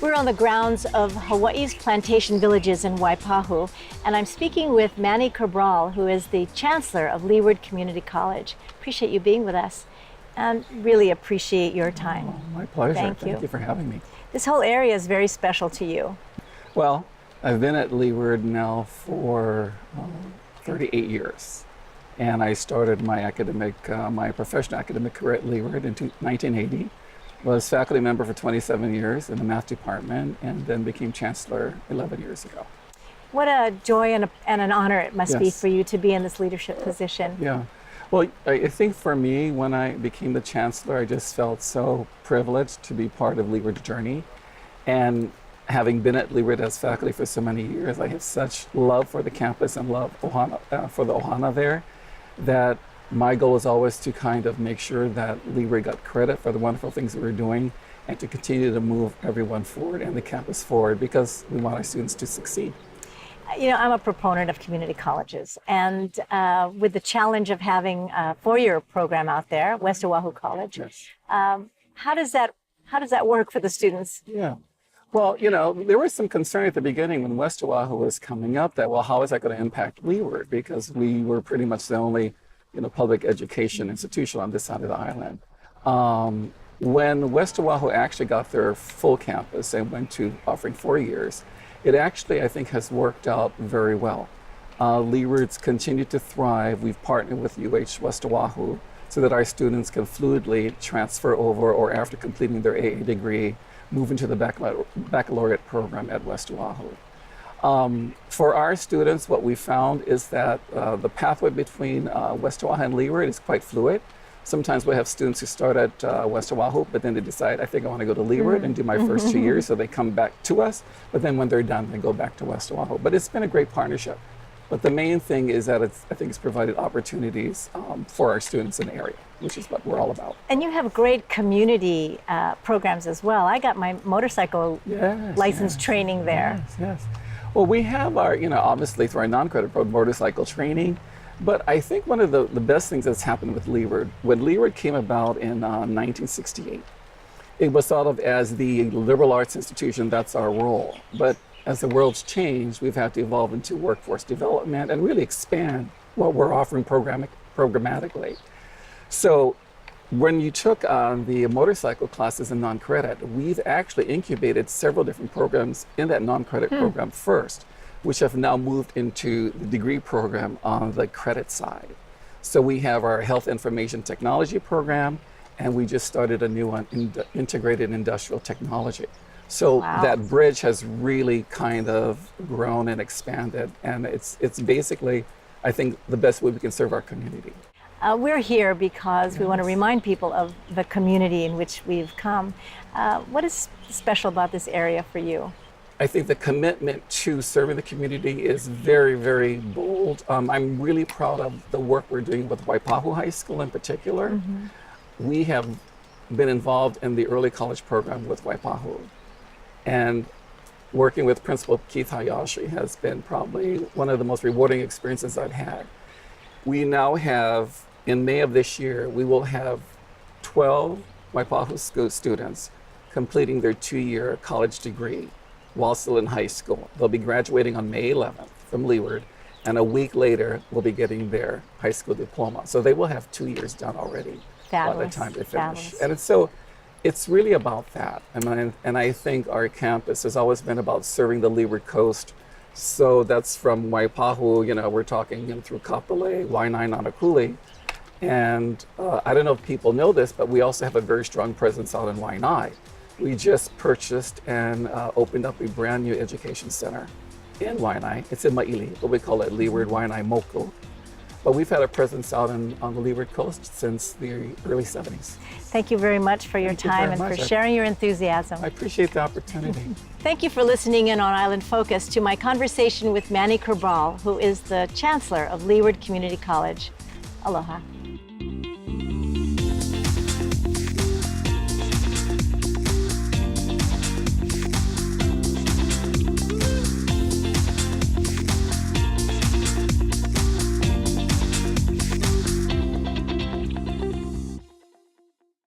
We're on the grounds of Hawaii's Plantation Villages in Waipahu, and I'm speaking with Manny Cabral, who is the Chancellor of Leeward Community College. Appreciate you being with us and really appreciate your time. Oh, my pleasure. Thank you. Thank you for having me. This whole area is very special to you. Well, I've been at Leeward now for 38 years. And I started my professional academic career at Leeward in 1980. Was faculty member for 27 years in the math department, and then became chancellor 11 years ago. What a joy and an honor it must be Yes. for you to be in this leadership position. Yeah. Well, I think for me, when I became the chancellor, I just felt so privileged to be part of Leeward's journey. And having been at Leeward as faculty for so many years, I have such love for the campus and love for the ohana there, that my goal is always to kind of make sure that Leeward got credit for the wonderful things that we're doing and to continue to move everyone forward and the campus forward, because we want our students to succeed. You know, I'm a proponent of community colleges, and with the challenge of having a four-year program out there, West Oahu College, Yes. how does that work for the students? Yeah. Well, you know, there was some concern at the beginning when West Oahu was coming up that, well, how is that going to impact Leeward? Because we were pretty much the only, public education institution on this side of the island. When West Oahu actually got their full campus and went to offering 4 years, it actually, I think, has worked out very well. Leeward's continued to thrive. We've partnered with UH West Oahu so that our students can fluidly transfer over, or after completing their AA degree, move into the baccalaureate program at West Oahu. For our students, what we found is that the pathway between West Oahu and Leeward is quite fluid. Sometimes we have students who start at West Oahu, but then they decide, I think I want to go to Leeward and do my first 2 years, so they come back to us. But then when they're done, they go back to West Oahu. But it's been a great partnership. But the main thing is that I think it's provided opportunities for our students in the area, which is what we're all about. And you have great community programs as well. I got my motorcycle license training there. Yes. Well, we have our, obviously through our non-credit program, motorcycle training. But I think one of the best things that's happened with Leeward, when Leeward came about in 1968, it was thought of as the liberal arts institution. That's our role. But as the world's changed, we've had to evolve into workforce development and really expand what we're offering programmatically. So when you took on the motorcycle classes in non-credit, we've actually incubated several different programs in that non-credit program first, which have now moved into the degree program on the credit side. So we have our health information technology program, and we just started a new one, integrated industrial technology. So that bridge has really kind of grown and expanded, and it's basically, I think, the best way we can serve our community. We're here because we want to remind people of the community in which we've come. What is special about this area for you? I think the commitment to serving the community is very, very bold. I'm really proud of the work we're doing with Waipahu High School in particular. We have been involved in the early college program with Waipahu. And working with Principal Keith Hayashi has been probably one of the most rewarding experiences I've had. We now have, in May of this year, we will have 12 Waipahu school students completing their 2-year college degree while still in high school. They'll be graduating on May 11th from Leeward, and a week later will be getting their high school diploma. So they will have 2 years done already by the time they finish. And it's really about that. And I think our campus has always been about serving the Leeward Coast. So that's from Waipahu, we're talking through Kapolei, Waianae, Nanakuli. And I don't know if people know this, but we also have a very strong presence out in Waianae. We just purchased and opened up a brand new education center in Waianae. It's in Maili, but we call it Leeward Waianae Moku. But we've had a presence out on the Leeward Coast since the early 70s. Thank you very much for your time and for sharing your enthusiasm. I appreciate the opportunity. Thank you for listening in on Island Focus to my conversation with Manny Cabral, who is the Chancellor of Leeward Community College. Aloha.